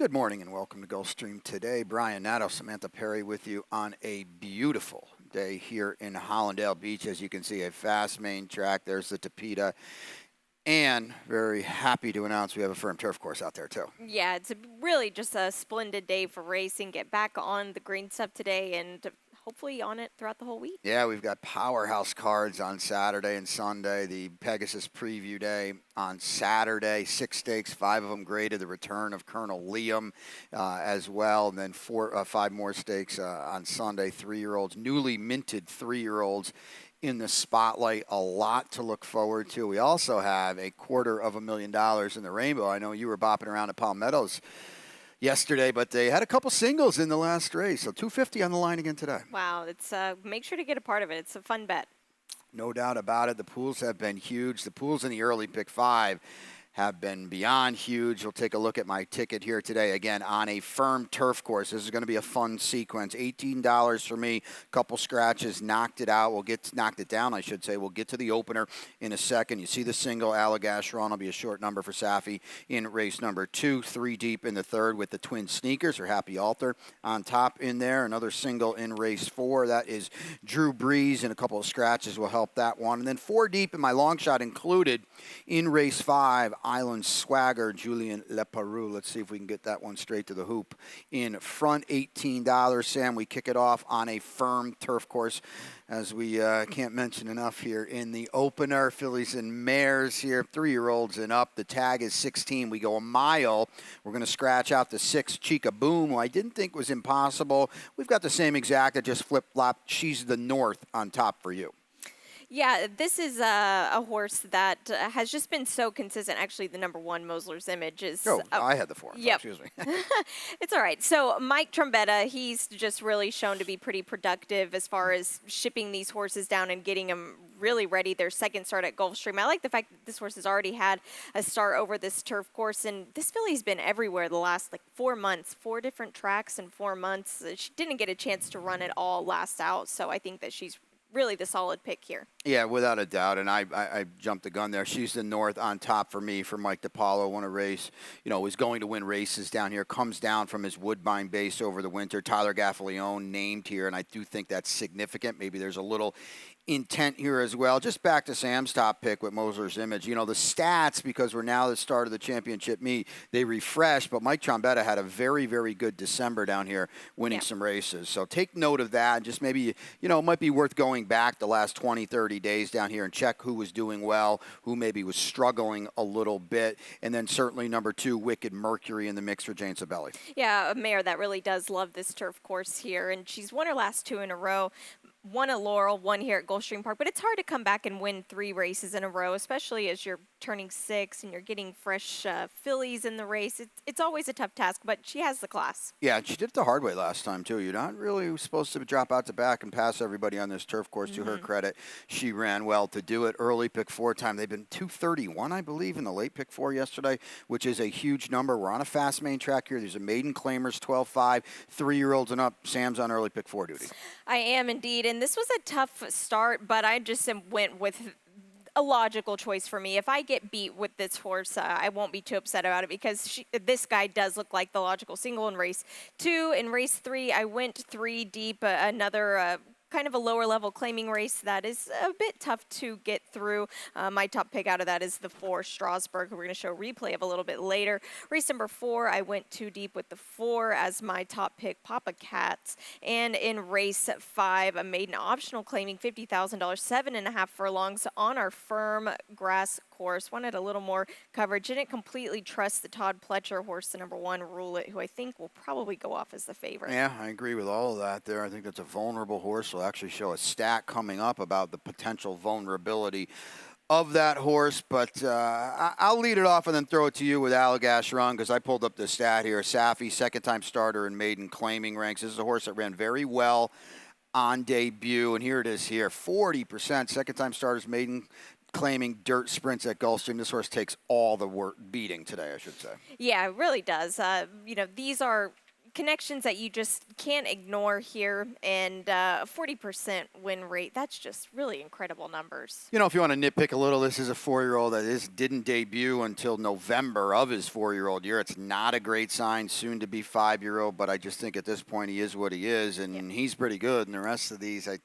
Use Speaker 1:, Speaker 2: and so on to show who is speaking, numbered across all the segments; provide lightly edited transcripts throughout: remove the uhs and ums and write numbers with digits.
Speaker 1: Good morning and welcome to Gulfstream today. Brian Nadeau, Samantha Perry with you on a beautiful day here in Hollandale Beach. As you can see, a fast main track. There's the Tapeta. And very happy to announce we have a firm turf course out there too.
Speaker 2: Yeah, it's really just a splendid day for racing. Get back on the green stuff today and hopefully on it throughout the whole week.
Speaker 1: Yeah, we've got powerhouse cards on Saturday and Sunday. The Pegasus Preview Day on Saturday, 6 stakes, 5 of them graded. The return of Colonel Liam as well, and then 5 more stakes on Sunday. 3-year-olds, newly minted 3-year-olds in the spotlight. A lot to look forward to. We also have $250,000 in the rainbow. I know you were bopping around at Palm Meadows yesterday, but they had a couple singles in the last race, so $250 on the line again today.
Speaker 2: Wow, it's make sure to get a part of it. It's a fun bet.
Speaker 1: No doubt about it. The pools have been huge. The pools in the early pick 5 have been beyond huge. We'll take a look at my ticket here today, again, on a firm turf course. This is going to be a fun sequence. $18 for me. Couple scratches, knocked it out. Knocked it down, I should say. We'll get to the opener in a second. You see the single, Allagash Run will be a short number for Safi in race number 2. 3 deep in the third with the twin sneakers, or Happy Altar on top in there. Another single in race 4. That is Drew Breeze, and a couple of scratches will help that one. And then 4 deep in my long shot included in race 5. Island Swagger, Julian Leparoux. Let's see if we can get that one straight to the hoop. In front, $18. Sam, we kick it off on a firm turf course, as we can't mention enough here in the opener. Fillies and mares here, 3-year-olds and up. The tag is 16. We go a mile. We're going to scratch out the 6, Chica Boom, who I didn't think was impossible. We've got the same exact, just flip-flop. She's the North on top for you.
Speaker 2: Yeah, this is a horse that has just been so consistent. Actually, the number 1, Mosler's Image, is...
Speaker 1: I had the 4.
Speaker 2: Yep.
Speaker 1: Excuse me.
Speaker 2: It's all right. So Mike Trombetta, he's just really shown to be pretty productive as far as shipping these horses down and getting them really ready. Their second start at Gulfstream. I like the fact that this horse has already had a start over this turf course, and this filly's been everywhere the last 4 months. 4 different tracks in 4 months. She didn't get a chance to run it all last out, so I think that she's really the solid pick here.
Speaker 1: Yeah, without a doubt, and I jumped the gun there. She's the North on top for me, for Mike DiPaolo. Won a race, was going to win races down here. Comes down from his Woodbine base over the winter. Tyler Gaffalione named here, and I do think that's significant. Maybe there's a little intent here as well. Just back to Sam's top pick with Mosler's Image. The stats, because we're now the start of the championship meet, they refresh, but Mike Trombetta had a very, very good December down here winning some races. So take note of that. Just maybe, it might be worth going back the last 20, 30 days down here and check who was doing well, who maybe was struggling a little bit. And then certainly number 2, Wicked Mercury in the mix for Jane Sabelli.
Speaker 2: Yeah, a mare that really does love this turf course here, and she's won her last 2 in a row. 1 at Laurel, 1 here at Gulfstream Park, but it's hard to come back and win 3 races in a row, especially as you're turning 6 and you're getting fresh fillies in the race. It's always a tough task, but she has the class.
Speaker 1: Yeah, she did it the hard way last time, too. You're not really supposed to drop out the back and pass everybody on this turf course. To her credit, she ran well to do it. Early pick 4 time. They've been 231, I believe, in the late pick 4 yesterday, which is a huge number. We're on a fast main track here. There's a maiden claimers, 12-5, 3-year-olds and up. Sam's on early pick 4 duty.
Speaker 2: I am indeed, and this was a tough start, but I just went with a logical choice for me. If I get beat with this horse, I won't be too upset about it, because this guy does look like the logical single in race 2. In race 3, I went 3 deep, another kind of a lower level claiming race that is a bit tough to get through. My top pick out of that is the 4, Strasburg, who we're going to show a replay of a little bit later. Race number 4, I went 2 deep with the 4 as my top pick, Papa Cats. And in race 5, a maiden optional claiming $50,000, 7.5 furlongs on our firm grass course. Wanted a little more coverage. Didn't completely trust the Todd Pletcher horse, the number 1, Rule It, who I think will probably go off as the favorite.
Speaker 1: Yeah, I agree with all of that there. I think that's a vulnerable horse. We'll actually show a stat coming up about the potential vulnerability of that horse, but I'll lead it off and then throw it to you with Allagash Run, because I pulled up the stat here. Safi, second-time starter in maiden claiming ranks. This is a horse that ran very well on debut, and here it is here, 40%, second-time starters, maiden claiming dirt sprints at Gulfstream. This horse takes all the beating today, I should say.
Speaker 2: Yeah, it really does. These are connections that you just can't ignore here, and 40% win rate. That's just really incredible numbers.
Speaker 1: You know, if you want to nitpick a little, this is a 4-year-old that didn't debut until November of his 4-year-old year. It's not a great sign, soon to be 5-year-old, but I just think at this point he is what he is, and he's pretty good. And the rest of these, I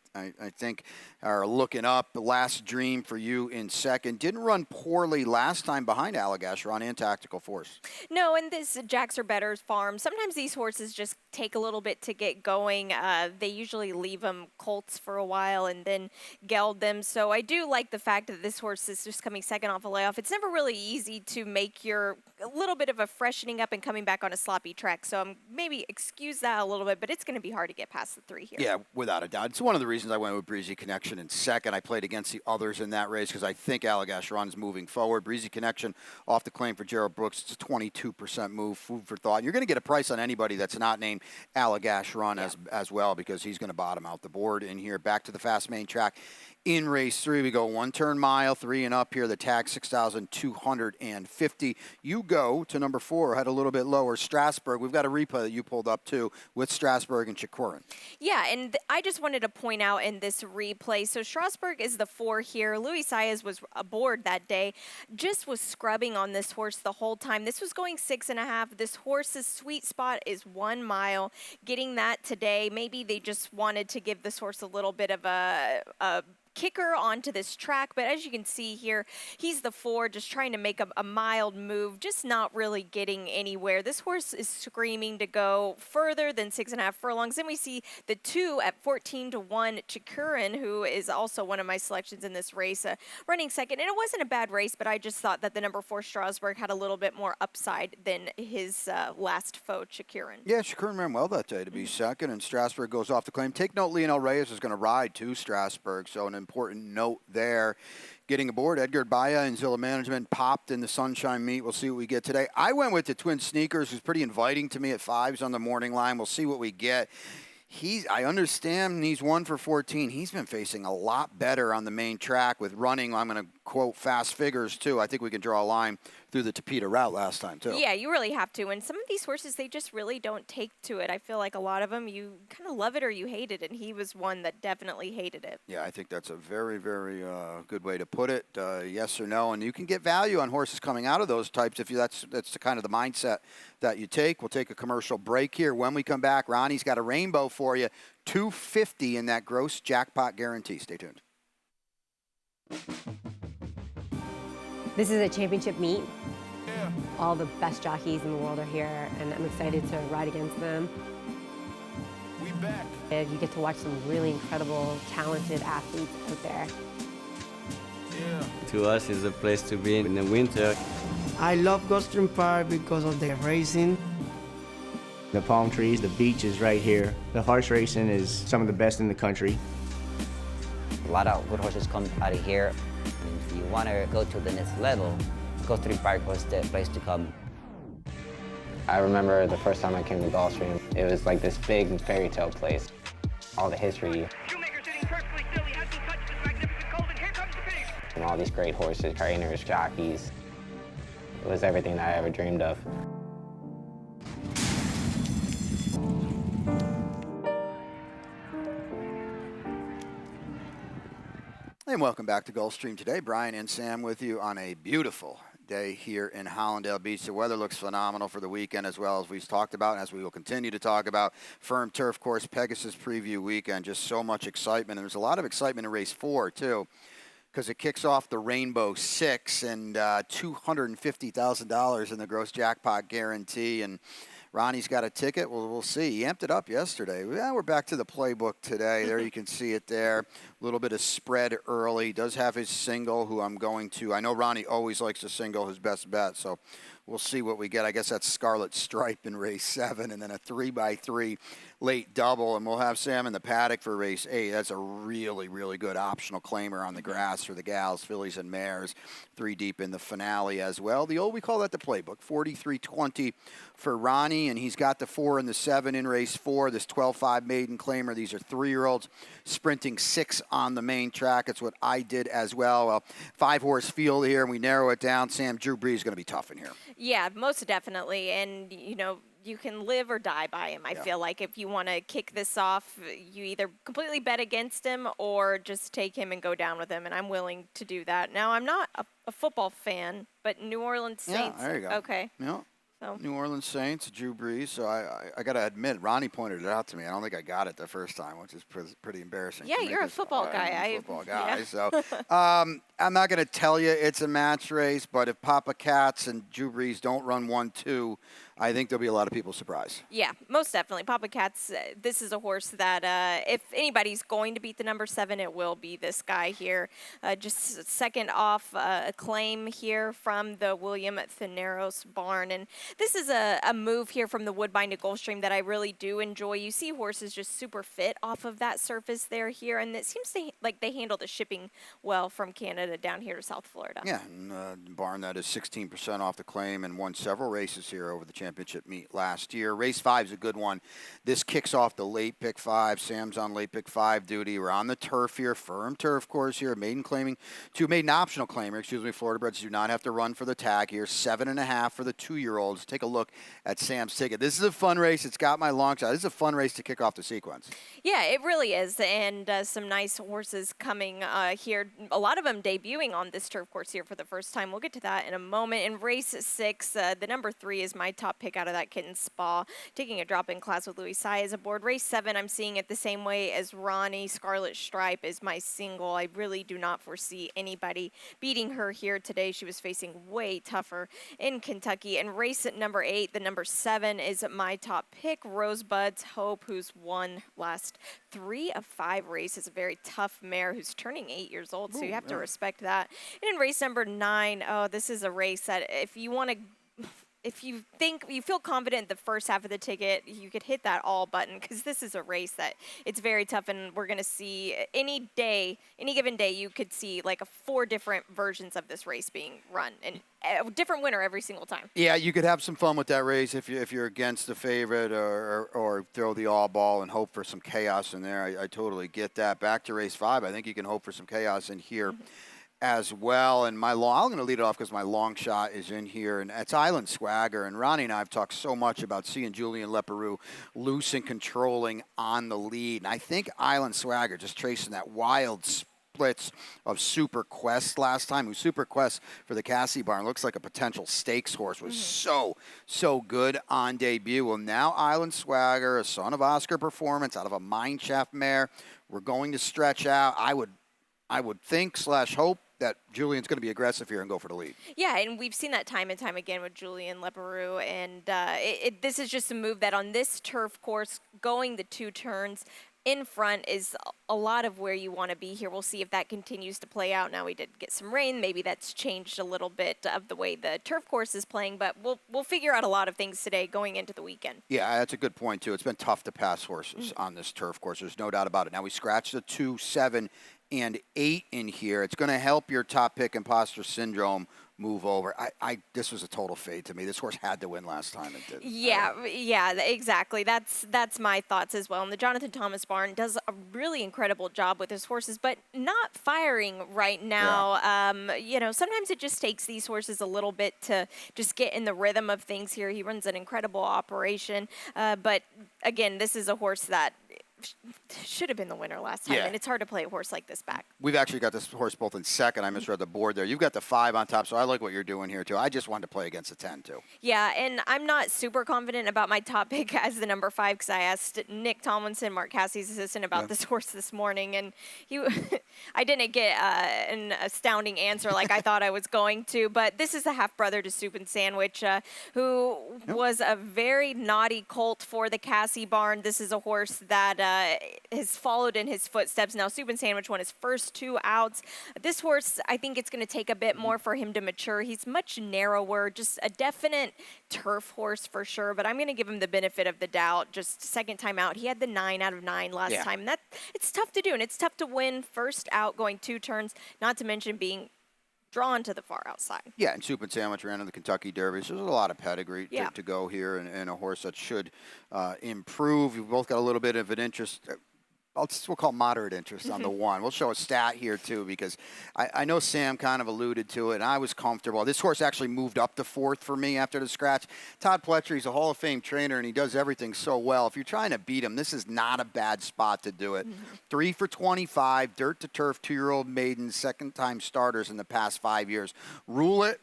Speaker 1: think, are looking up. The Last Dream for you in second. Didn't run poorly last time behind Allagash Run and Tactical Force.
Speaker 2: No, and this Jacks Are Better's farm, sometimes these horses just take a little bit to get going. They usually leave them colts for a while and then geld them. So I do like the fact that this horse is just coming second off a layoff. It's never really easy to make a little bit of a freshening up and coming back on a sloppy track. So maybe excuse that a little bit, but it's going to be hard to get past the 3 here.
Speaker 1: Yeah, without a doubt. It's one of the reasons I went with Breezy Connection in second. I played against the others in that race because I think Allagash Run is moving forward. Breezy Connection off the claim for Gerald Brooks. It's a 22% move, food for thought. And you're going to get a price on anybody that's not named Allagash Run as well, because he's going to bottom out the board in here. Back to the fast main track. In race 3, we go 1-turn mile, 3 and up here. The tag 6,250. You go to number 4, head a little bit lower. Strasburg. We've got a replay that you pulled up too with Strasburg and Chikurin.
Speaker 2: Yeah, and I just wanted to point out in this replay. So Strasburg is the 4 here. Luis Saez was aboard that day. Just was scrubbing on this horse the whole time. This was going 6.5. This horse's sweet spot is 1 mile. Getting that today, maybe they just wanted to give this horse a little bit of a kicker onto this track, but as you can see here, he's the 4, just trying to make a mild move, just not really getting anywhere. This horse is screaming to go further than 6.5 furlongs. Then we see the 2 at 14-1, Chikurin, who is also one of my selections in this race, running second. And it wasn't a bad race, but I just thought that the number 4 Strasburg had a little bit more upside than his last foe, Chikurin.
Speaker 1: Yeah, Chikurin ran well that day to be second, and Strasburg goes off the claim. Take note, Leonel Reyes is going to ride to Strasburg, so an important note there. Getting aboard, Edgar Baya and Zilla Management popped in the Sunshine Meet. We'll see what we get today. I went with the Twin Sneakers, who's pretty inviting to me at 5s on the morning line. We'll see what we get. I understand he's 1 for 14. He's been facing a lot better on the main track with running. I'm going to quote fast figures too. I think we can draw a line through the Tapeta route last time too.
Speaker 2: Yeah, you really have to. And some of these horses, they just really don't take to it. I feel like a lot of them, you kind of love it or you hate it, and he was one that definitely hated it.
Speaker 1: Yeah, I think that's a very, very good way to put it. Yes or no, and you can get value on horses coming out of those types if that's the kind of the mindset that you take. We'll take a commercial break here. When we come back, Ronnie's got a rainbow for you, $250 in that gross jackpot guarantee. Stay tuned.
Speaker 3: This is a championship meet. Yeah. All the best jockeys in the world are here, and I'm excited to ride against them.
Speaker 4: We back.
Speaker 3: And you get to watch some really incredible, talented athletes out there.
Speaker 4: Yeah.
Speaker 5: To us, it's a place to be in the winter.
Speaker 6: I love Gulfstream Park because of the racing.
Speaker 7: The palm trees, the beach is right here. The horse racing is some of the best in the country.
Speaker 8: A lot of good horses come out of here. And if you want to go to the next level, Gulfstream Park was the place to come.
Speaker 9: I remember the first time I came to Gulfstream, it was like this big fairy tale place. All the history. And all these great horses, trainers, jockeys. It was everything that I ever dreamed of.
Speaker 1: And welcome back to Gulfstream today. Brian and Sam with you on a beautiful day here in Hollandale Beach. The weather looks phenomenal for the weekend, as well as we've talked about, and as we will continue to talk about. Firm Turf Course Pegasus Preview Weekend. Just so much excitement. And there's a lot of excitement in race 4, too, because it kicks off the Rainbow Six and $250,000 in the gross jackpot guarantee. And Ronnie's got a ticket. We'll see. He amped it up yesterday. Yeah, we're back to the playbook today. There you can see it there. A little bit of spread early. Does have his single, who I'm going to. I know Ronnie always likes to single his best bet, so we'll see what we get. I guess that's Scarlet Stripe in race 7, and then a 3x3 late double, and we'll have Sam in the paddock for race 8. That's a really, really good optional claimer on the grass for the gals, fillies, and mares. 3 deep in the finale as well. We call that the playbook. 43.20 for Ronnie, and he's got the 4 and the 7 in race 4. This 12.5 maiden claimer. These are 3-year-olds sprinting 6 on the main track. It's what I did as well. 5-horse field here, and we narrow it down. Sam, Drew Brees is going to be tough in here.
Speaker 2: Yeah, most definitely. And, you know, you can live or die by him. I feel like if you want to kick this off, you either completely bet against him or just take him and go down with him. And I'm willing to do that. Now, I'm not a football fan, but New Orleans Saints.
Speaker 1: Yeah, there you go.
Speaker 2: Okay.
Speaker 1: Yeah.
Speaker 2: So.
Speaker 1: New Orleans Saints, Drew Brees. So I got to admit, Ronnie pointed it out to me. I don't think I got it the first time, which is pretty embarrassing.
Speaker 2: Yeah,
Speaker 1: to me
Speaker 2: you're a football guy.
Speaker 1: I'm a football guy.
Speaker 2: Yeah.
Speaker 1: So I'm not going to tell you it's a match race, but if Papa Cats and Drew Brees don't run 1-2, I think there'll be a lot of people surprised.
Speaker 2: Yeah, most definitely. Papa Cats, this is a horse that if anybody's going to beat the number 7, it will be this guy here. Just second off a claim here from the William Thanaros barn. And this is a move here from the Woodbine to Gulfstream that I really do enjoy. You see horses just super fit off of that surface there here, and it seems like they handle the shipping well from Canada down here to South Florida.
Speaker 1: Yeah, and barn that is 16% off the claim and won several races here over the championship meet last year. Race 5 is a good one. This kicks off the late pick 5. Sam's on late pick 5 duty. We're on the turf here, firm turf course here. Maiden optional claimer. Florida breds do not have to run for the tag here. 7.5 for the 2-year-olds. Take a look at Sam's ticket. This is a fun race. It's got my long shot. This is a fun race to kick off the sequence.
Speaker 2: Yeah, it really is, and some nice horses coming here. A lot of them debuting on this turf course here for the first time. We'll get to that in a moment. In race 6, the number 3 is my top pick out of that Kitten Spa, taking a drop in class with Louis Saez aboard. Race 7, I'm seeing it the same way as Ronnie. Scarlet Stripe is my single. I really do not foresee anybody beating her here today. She was facing way tougher in Kentucky. And race at number 8, the number 7 is my top pick, Rosebud's Hope, who's won last 3 of 5 races. A very tough mare who's turning 8 years old, so you have to respect that. And in race number 9, this is a race that if you think you feel confident the first half of the ticket, you could hit that all button, because this is a race that it's very tough, and we're going to see any given day, you could see like 4 different versions of this race being run, and a different winner every single time.
Speaker 1: Yeah, you could have some fun with that race if you're against the favorite or throw the all ball and hope for some chaos in there. I totally get that. Back to race 5, I think you can hope for some chaos in here. As well, and I'm going to lead it off because my long shot is in here, and it's Island Swagger. And Ronnie and I have talked so much about seeing Julian Leperoux loose and controlling on the lead. And I think Island Swagger, just tracing that wild splits of Super Quest last time, who Super Quest for the Cassie barn looks like a potential stakes horse, was so good on debut. Well, now Island Swagger, a son of Oscar Performance, out of a Mineshaft mare. We're going to stretch out. I would think / hope that Julian's going to be aggressive here and go for the lead.
Speaker 2: Yeah, and we've seen that time and time again with Julian Leperoux, and this is just a move that on this turf course, going the 2 turns in front is a lot of where you want to be here. We'll see if that continues to play out. Now we did get some rain. Maybe that's changed a little bit of the way the turf course is playing, but we'll figure out a lot of things today going into the weekend.
Speaker 1: Yeah, that's a good point, too. It's been tough to pass horses on this turf course. There's no doubt about it. Now we scratched the 2, 7, and 8 in here. It's going to help your top pick, Imposter Syndrome, move over. This was a total fade to me. This horse had to win last time and didn't.
Speaker 2: Yeah, exactly. That's my thoughts as well. And the Jonathan Thomas barn does a really incredible job with his horses, but not firing right now. Yeah. Sometimes it just takes these horses a little bit to just get in the rhythm of things here. He runs an incredible operation, but again, this is a horse that should have been the winner last time, and it's hard to play a horse like this back.
Speaker 1: We've actually got this horse both in second. I misread the board there. You've got the 5 on top, so I like what you're doing here, too. I just wanted to play against the 10, too.
Speaker 2: Yeah, and I'm not super confident about my top pick as the number 5, because I asked Nick Tomlinson, Mark Cassie's assistant, about this horse this morning, and I didn't get an astounding answer like I thought I was going to, but this is the half-brother to Soup and Sandwich, who was a very naughty colt for the Cassie barn. This is a horse that has followed in his footsteps. Now, Soup and Sandwich won his first 2 outs. This horse, I think it's going to take a bit more for him to mature. He's much narrower, just a definite turf horse for sure, but I'm going to give him the benefit of the doubt. Just second time out. He had the 9 out of 9 last time. It's tough to do, and it's tough to win first out going 2 turns, not to mention being drawn to the far outside.
Speaker 1: Yeah, and Soup and Sandwich ran in the Kentucky Derby, so there's a lot of pedigree to go here, and a horse that should improve. You've both got a little bit of an interest. we'll call moderate interest on the one. We'll show a stat here too, because I know Sam kind of alluded to it, and I was comfortable. This horse actually moved up to 4th for me after the scratch. Todd Pletcher, he's a Hall of Fame trainer, and he does everything so well. If you're trying to beat him, this is not a bad spot to do it. 3 for 25, dirt to turf, 2-year-old maidens, second-time starters in the past 5 years. Rule it.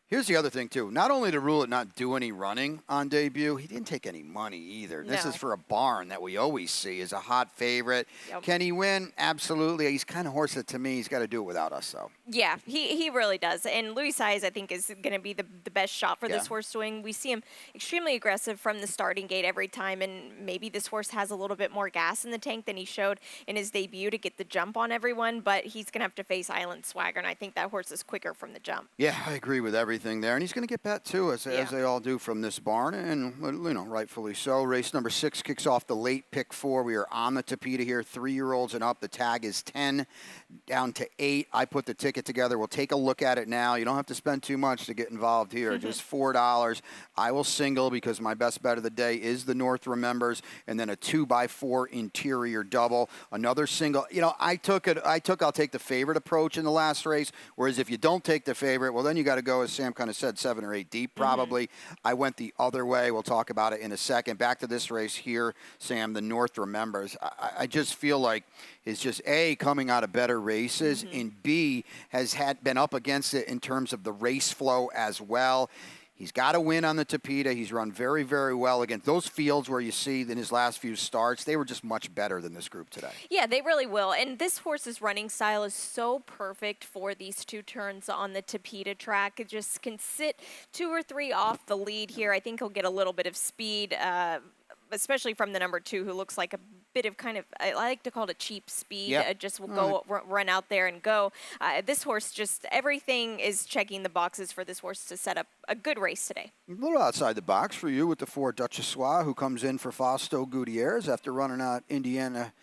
Speaker 1: Here's the other thing, too. Not only did Rule It not do any running on debut, he didn't take any money either.
Speaker 2: No.
Speaker 1: This is for a barn that we always see as a hot favorite.
Speaker 2: Yep.
Speaker 1: Can he win? Absolutely. He's kind of horse that, to me, he's got to do it without us, though.
Speaker 2: Yeah, he really does. And Louis Saez, I think, is going to be the best shot for this horse to win. We see him extremely aggressive from the starting gate every time, and maybe this horse has a little bit more gas in the tank than he showed in his debut to get the jump on everyone, but he's going to have to face Island Swagger, and I think that horse is quicker from the jump.
Speaker 1: Yeah, I agree with everything there. And he's going to get bet, too, as they all do from this barn, and, rightfully so. Race number 6 kicks off the late pick 4. We are on the Tapeta here, 3-year-olds and up. The tag is 10 down to 8. I put the ticket together. We'll take a look at it now. You don't have to spend too much to get involved here. Just $4. I will single because my best bet of the day is the North Remembers, and then a 2x4 interior double. Another single. I'll take the favorite approach in the last race, whereas if you don't take the favorite, well, then you got to go, as Sam kind of said, 7 or 8 deep probably. I went the other way. We'll talk about it in a second. Back to this race here, Sam, the North Remembers. I just feel like is just A, coming out of better races, and B, has been up against it in terms of the race flow as well. He's got to win on the Tapeta. He's run very, very well against those fields where you see in his last few starts, they were just much better than this group today.
Speaker 2: Yeah, they really will. And this horse's running style is so perfect for these 2 turns on the Tapeta track. It just can sit 2 or 3 off the lead here. I think he'll get a little bit of speed, especially from the number 2, who looks like a bit of kind of, I like to call it a cheap speed. Just will go run out there and go. This horse, just everything is checking the boxes for this horse to set up a good race today.
Speaker 1: A little outside the box for you with the 4 Duchessois, who comes in for Fausto Gutierrez after running out Indiana.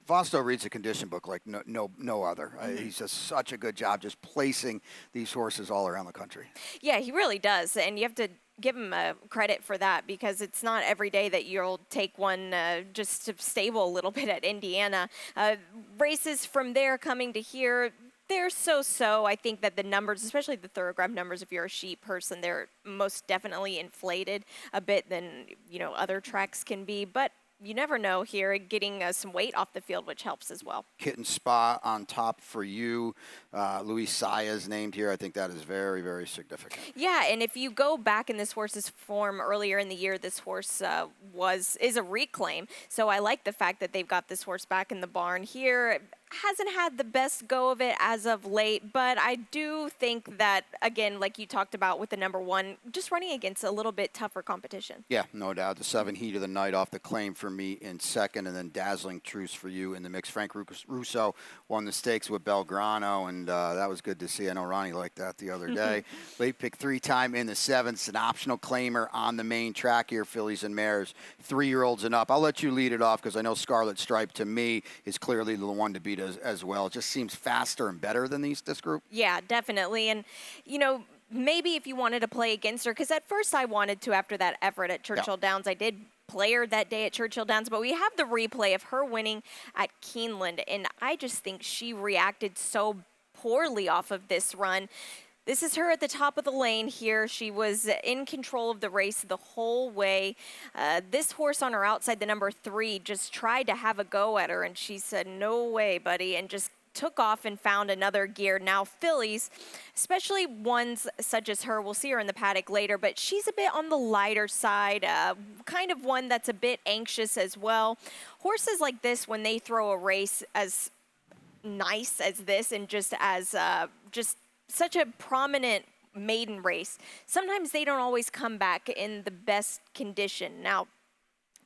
Speaker 1: Fausto reads a condition book like no other. He's just such a good job just placing these horses all around the country. Yeah,
Speaker 2: he really does, and you have to give him credit for that, because it's not every day that you'll take one just to stable a little bit at Indiana. Races from there coming to here, they're so-so. I think that the numbers, especially the thoroughbred numbers, if you're a sheep person, they're most definitely inflated a bit than other tracks can be, but you never know here, getting some weight off the field, which helps as well.
Speaker 1: Kitten Spa on top for you. Luis Saez named here. I think that is very, very significant.
Speaker 2: Yeah, and if you go back in this horse's form earlier in the year, this horse is a reclaim. So I like the fact that they've got this horse back in the barn here. Hasn't had the best go of it as of late, but I do think that, again, like you talked about with the number 1, just running against a little bit tougher competition.
Speaker 1: Yeah, no doubt. The 7 Heat of the Night off the claim for me in second, and then Dazzling Truce for you in the mix. Frank Russo won the stakes with Belgrano, and that was good to see. I know Ronnie liked that the other day. Late pick 3 time in the 7th, an optional claimer on the main track here, fillies and mares, 3-year-olds and up. I'll let you lead it off because I know Scarlet Stripe, to me, is clearly the one to beat as well. It just seems faster and better than this group.
Speaker 2: Yeah, definitely. And, maybe if you wanted to play against her, because at first I wanted to after that effort at Churchill Downs. I did play her that day at Churchill Downs, but we have the replay of her winning at Keeneland, and I just think she reacted so poorly off of this run. This is her at the top of the lane here. She was in control of the race the whole way. This horse on her outside, the number 3, just tried to have a go at her, and she said, "No way, buddy," and just took off and found another gear. Now, fillies, especially ones such as her, we'll see her in the paddock later, but she's a bit on the lighter side, kind of one that's a bit anxious as well. Horses like this, when they throw a race as nice as this and just as such a prominent maiden race, sometimes they don't always come back in the best condition. Now,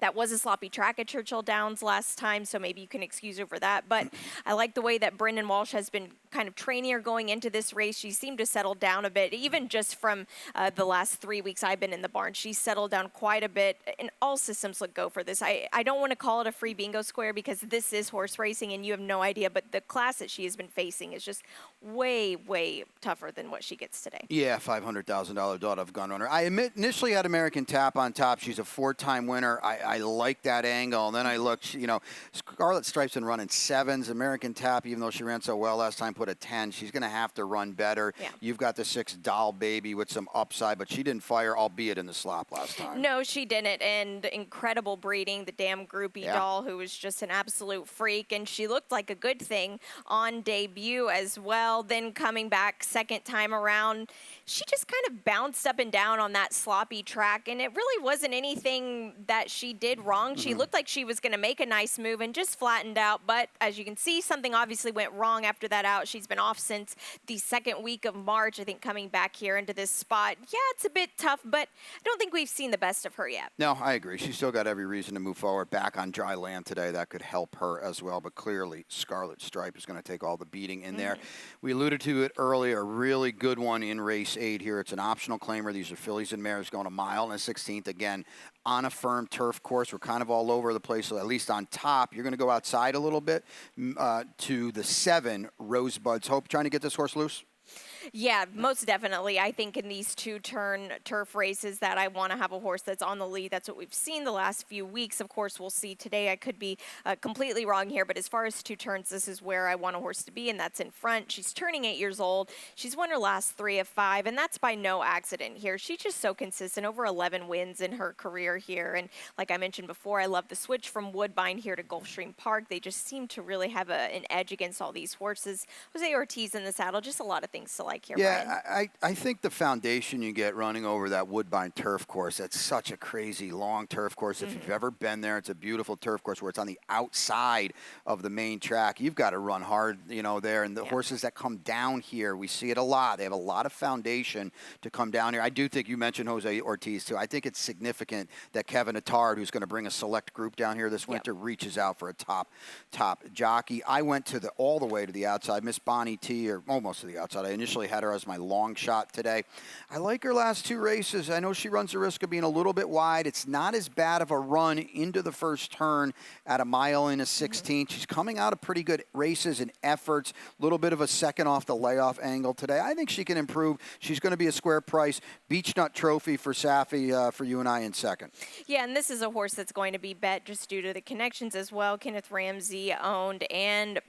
Speaker 2: that was a sloppy track at Churchill Downs last time, so maybe you can excuse her for that. But I like the way that Brendan Walsh has been kind of training her going into this race. She seemed to settle down a bit, even just from the last 3 weeks I've been in the barn. She's settled down quite a bit, and all systems look go for this. I don't want to call it a free bingo square because this is horse racing and you have no idea, but the class that she has been facing is just way, way tougher than what she gets today.
Speaker 1: Yeah, $500,000 daughter of gun runner. I initially had American Tap on top. She's a 4-time winner. I like that angle. And then I looked, you know, Scarlet Stripe's been running 7s. American Tap, even though she ran so well last time, put a 10. She's going to have to run better.
Speaker 2: Yeah.
Speaker 1: You've got the 6 Doll Baby with some upside, but she didn't fire, albeit in the slop last time.
Speaker 2: No, she didn't. And incredible breeding, the damn groupie doll, who was just an absolute freak. And she looked like a good thing on debut as well. Then coming back second time around, she just kind of bounced up and down on that sloppy track. And it really wasn't anything that she did wrong. She looked like she was going to make a nice move and just flattened out. But as you can see, something obviously went wrong after that out. She's been off since the second week of March, I think, coming back here into this spot. Yeah, it's a bit tough, but I don't think we've seen the best of her yet.
Speaker 1: No, I agree. She's still got every reason to move forward. Back on dry land today, that could help her as well. But clearly, Scarlet Stripe is going to take all the beating in there. We alluded to it earlier, a really good one in race 8 here. It's an optional claimer. These are fillies and mares going a mile and a 16th. Again, on a firm turf course. We're kind of all over the place, so at least on top. You're going to go outside a little bit to the 7, Rosebud's Hope. Trying to get this horse loose?
Speaker 2: Yeah, most definitely. I think in these 2-turn turf races that I want to have a horse that's on the lead. That's what we've seen the last few weeks. Of course, we'll see today. I could be completely wrong here, but as far as 2 turns, this is where I want a horse to be, and that's in front. She's turning 8 years old. She's won her last 3 of 5, and that's by no accident here. She's just so consistent, over 11 wins in her career here. And like I mentioned before, I love the switch from Woodbine here to Gulfstream Park. They just seem to really have an edge against all these horses. Jose Ortiz in the saddle, just a lot of things to like here, Brian.
Speaker 1: I think the foundation you get running over that Woodbine turf course, that's such a crazy long turf course. If you've ever been there, it's a beautiful turf course where it's on the outside of the main track. You've got to run hard, you know, there. And the horses that come down here, we see it a lot. They have a lot of foundation to come down here. I do think you mentioned Jose Ortiz, too. I think it's significant that Kevin Attard, who's going to bring a select group down here this winter, reaches out for a top jockey. I went to all the way to the outside. Miss Bonnie T, or almost to the outside. I initially had her as my long shot today. I like her last 2 races. I know she runs the risk of being a little bit wide. It's not as bad of a run into the first turn at a mile and a 16th. She's coming out of pretty good races and efforts. A little bit of a second off the layoff angle today. I think she can improve. She's going to be a square price Beech Nut Trophy for Safi for you and I in second.
Speaker 2: Yeah, and this is a horse that's going to be bet just due to the connections as well. Kenneth Ramsey owned and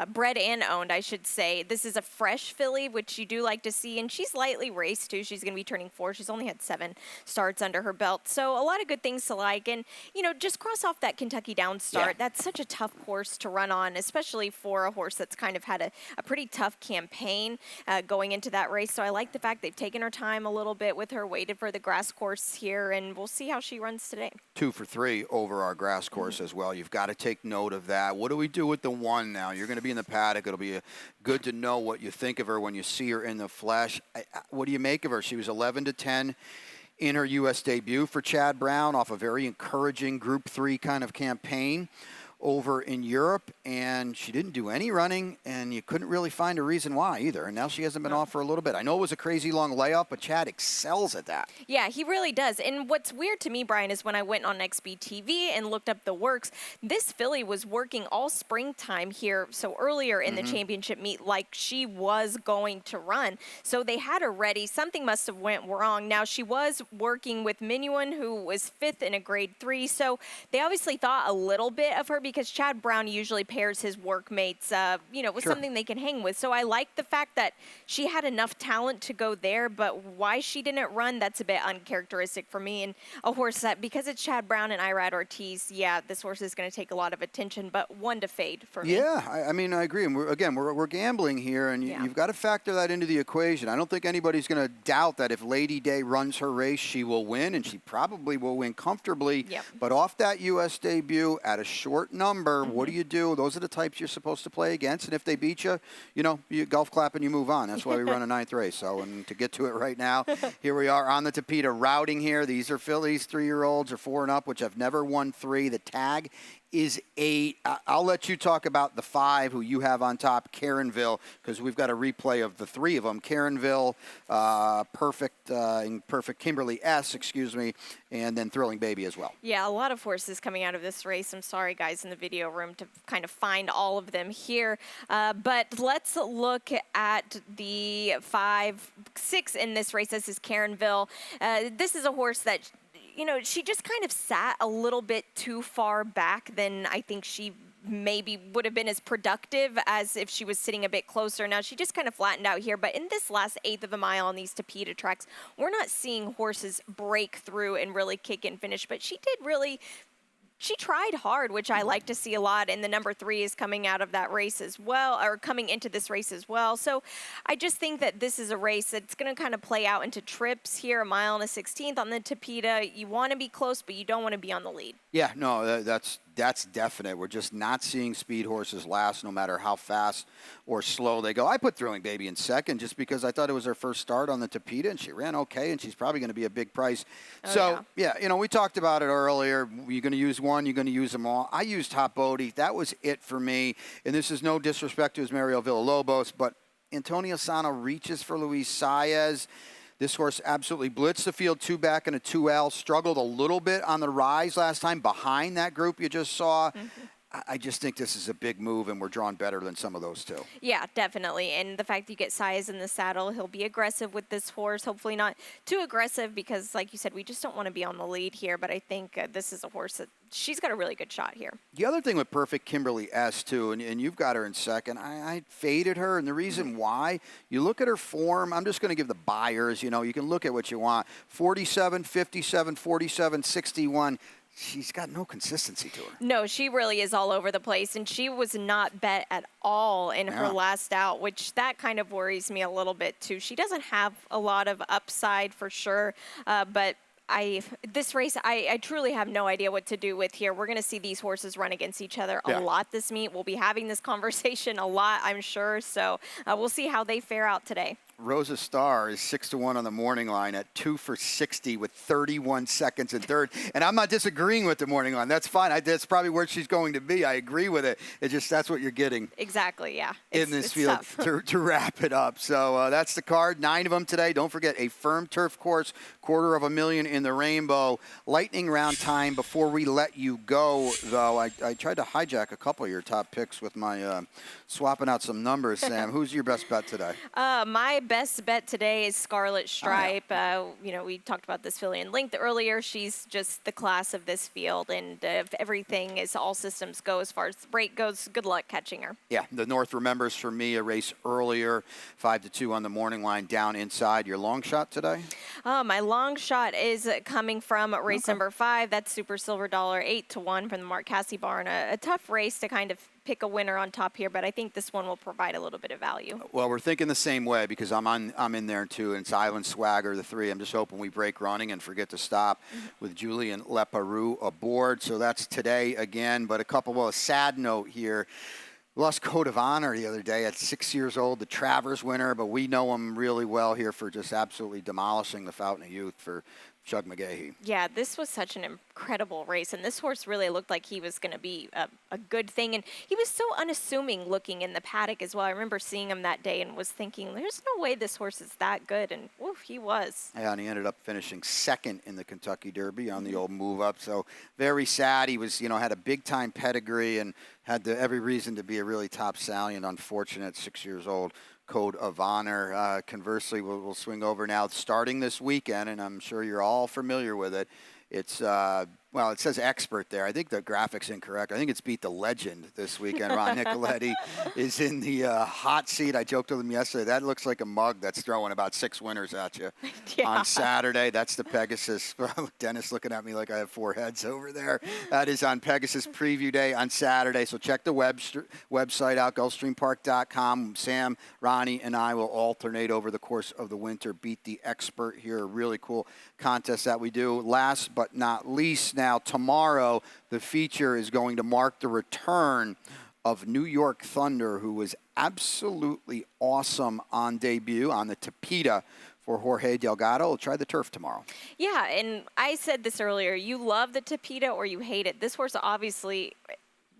Speaker 2: bred and owned, I should say. This is a fresh filly, which you do like to see, and she's lightly raced too. She's going to be turning 4. She's only had 7 starts under her belt, so a lot of good things to like. And you know, just cross off that Kentucky Downs start. That's such a tough course to run on, especially for a horse that's kind of had a pretty tough campaign going into that race. So I like the fact they've taken her time a little bit with her, waited for the grass course here, and we'll see how she runs today.
Speaker 1: 2 for 3 over our grass course as well. You've got to take note of that. What do we do with the 1 now? You're going to be in the paddock. It'll be good to know what you think of her when you see her in the flesh. What do you make of her? She was 11-10 in her U.S. debut for Chad Brown off a very encouraging Group 3 kind of campaign over in Europe, and she didn't do any running, and you couldn't really find a reason why either. And now she hasn't been off for a little bit. I know it was a crazy long layoff, but Chad excels at that.
Speaker 2: Yeah, he really does. And what's weird to me, Brian, is when I went on XBTV and looked up the works, this filly was working all springtime here, so earlier in the championship meet, like she was going to run. So they had her ready. Something must have went wrong. Now, she was working with Minuan, who was 5th in a grade 3, so they obviously thought a little bit of her because Chad Brown usually pairs his workmates, with something they can hang with. So I like the fact that she had enough talent to go there, but why she didn't run, that's a bit uncharacteristic for me. And a horse that, because it's Chad Brown and Irad Ortiz, this horse is going to take a lot of attention, but 1 to fade for me.
Speaker 1: Yeah, I mean, I agree. And we're gambling here, and you've got to factor that into the equation. I don't think anybody's going to doubt that if Lady Day runs her race, she will win, and she probably will win comfortably. But off that U.S. debut at a short number, what do you do? Those are the types you're supposed to play against, and if they beat you, you golf clap and you move on. That's why we run a 9th race. So, and to get to it right now, here we are on the Tapeta routing here. These are fillies, 3-year-olds or 4 and up, which have never won 3. The tag is 8. I'll let you talk about the 5 who you have on top, Caronville, because we've got a replay of the 3 of them. Caronville, Perfect Kimberly S, excuse me, and then Thrilling Baby as well.
Speaker 2: Yeah, a lot of horses coming out of this race. I'm sorry, guys, in the video room to kind of find all of them here. But let's look at the 5, 6 in this race. This is Caronville. This is a horse that, you know, she just kind of sat a little bit too far back than I think she maybe would have been as productive as if she was sitting a bit closer. Now, she just kind of flattened out here, but in this last 1/8 of a mile on these Tapeta tracks, we're not seeing horses break through and really kick and finish, but she did really... She tried hard, which I like to see a lot, and the number 3 is coming out of that race as well, or coming into this race as well. So I just think that this is a race that's going to kind of play out into trips here, 1 mile and a 16th on the Tapeta. You want to be close, but you don't want to be on the lead.
Speaker 1: Yeah, no, that's definite. We're just not seeing speed horses last no matter how fast or slow they go. I put Thrilling Baby in second just because I thought it was her first start on the Tapeta, and she ran okay, and she's probably going to be a big price. Yeah, you know, we talked about it earlier. You're going to use one, you're going to use them all. I used Hot Bodie. That was it for me, and this is no disrespect to his Mario Villalobos, but Antonio Sano reaches for Luis Saez. This horse absolutely blitzed the field, 2 back and a 2L, struggled a little bit on the rise last time behind that group you just saw. I just think this is a big move, and we're drawn better than some of those two.
Speaker 2: Yeah, definitely. And the fact that you get Saez in the saddle, he'll be aggressive with this horse. Hopefully not too aggressive because, like you said, we just don't want to be on the lead here. But I think this is a horse that she's got a really good shot here.
Speaker 1: The other thing with Perfect Kimberly S, too, and you've got her in second, I faded her. And the reason why, you look at her form, I'm just going to give the buyers, you know, you can look at what you want. 47, 57, 47, 61. She's got no consistency to her.
Speaker 2: No, she really is all over the place, and she was not bet at all in her last out, which that kind of worries me a little bit too. She doesn't have a lot of upside for sure, but this race, I truly have no idea what to do with here. We're going to see these horses run against each other a lot this meet. We'll be having this conversation a lot, I'm sure, so we'll see how they fare out today.
Speaker 1: Rosa Star is 6-1 on the morning line at 2 for 60 with 31 seconds in third. And I'm not disagreeing with the morning line. That's fine. That's probably where she's going to be. I agree with it. It's just that's what you're getting.
Speaker 2: Exactly, yeah.
Speaker 1: In this field to wrap it up. So that's the card. 9 of them today. Don't forget a firm turf course, $250,000 in the Rainbow. Lightning round time before we let you go, though. I tried to hijack a couple of your top picks with my swapping out some numbers, Sam. Who's your best bet today?
Speaker 2: My best bet today is Scarlet Stripe. You know, we talked about this filly in length earlier. She's just the class of this field, and if everything is all systems go as far as the break goes, good luck catching her.
Speaker 1: Yeah, the North remembers for me a race earlier, 5-2 on the morning line down inside. Your long shot today?
Speaker 2: My long shot is coming from race number 5. That's Super Silver Dollar, 8-1 from the Mark Casse barn. A tough race to kind of pick a winner on top here, but I think this one will provide a little bit of value.
Speaker 1: Well, we're thinking the same way because I'm in there too, and it's Island Swagger, the 3. I'm just hoping we break running and forget to stop with Julian Leparoux aboard. So that's today again, but a sad note here. Lost Code of Honor the other day at 6 years old, the Travers winner, but we know him really well here for just absolutely demolishing the Fountain of Youth for Chug McGahee.
Speaker 2: Yeah, this was such an incredible race, and this horse really looked like he was going to be a good thing, and he was so unassuming looking in the paddock as well. I remember seeing him that day and was thinking, there's no way this horse is that good, and woof, he was.
Speaker 1: Yeah, and he ended up finishing second in the Kentucky Derby on the old move up, so very sad. He was, had a big-time pedigree and had every reason to be a really top stallion. Unfortunate, 6 years old. Code of Honor. Conversely, we'll swing over now starting this weekend, and I'm sure you're all familiar with it. It's, it says expert there. I think the graphic's incorrect. I think it's Beat the Legend this weekend. Ron Nicoletti is in the hot seat. I joked with him yesterday. That looks like a mug that's throwing about 6 winners at you on Saturday. That's the Pegasus. Dennis looking at me like I have 4 heads over there. That is on Pegasus Preview Day on Saturday. So check the website out, GulfstreamPark.com. Sam, Ronnie, and I will alternate over the course of the winter. Beat the Expert here. A really cool contest that we do. Last but not least, now tomorrow the feature is going to mark the return of New York Thunder, who was absolutely awesome on debut on the Tapeta for Jorge Delgado. He'll try the turf tomorrow.
Speaker 2: Yeah, and I said this earlier. You love the Tapeta or you hate it. This horse obviously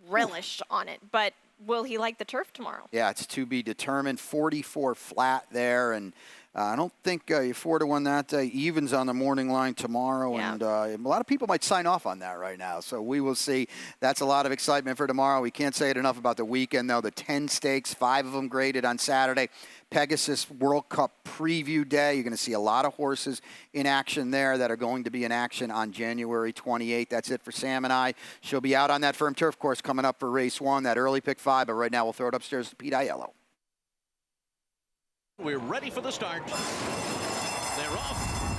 Speaker 2: relished on it, but will he like the turf tomorrow?
Speaker 1: Yeah, it's to be determined. 44 flat there, and I don't think 4-1 that day. Evens on the morning line tomorrow,
Speaker 2: Yeah.
Speaker 1: and a lot of people might sign off on that right now. So we will see. That's a lot of excitement for tomorrow. We can't say it enough about the weekend, though. The 10 stakes, 5 of them graded on Saturday. Pegasus World Cup preview day. You're going to see a lot of horses in action there that are going to be in action on January 28th. That's it for Sam and I. She'll be out on that firm turf course coming up for race 1, that early pick 5. But right now we'll throw it upstairs to Pete Aiello.
Speaker 10: We're ready for the start. They're off.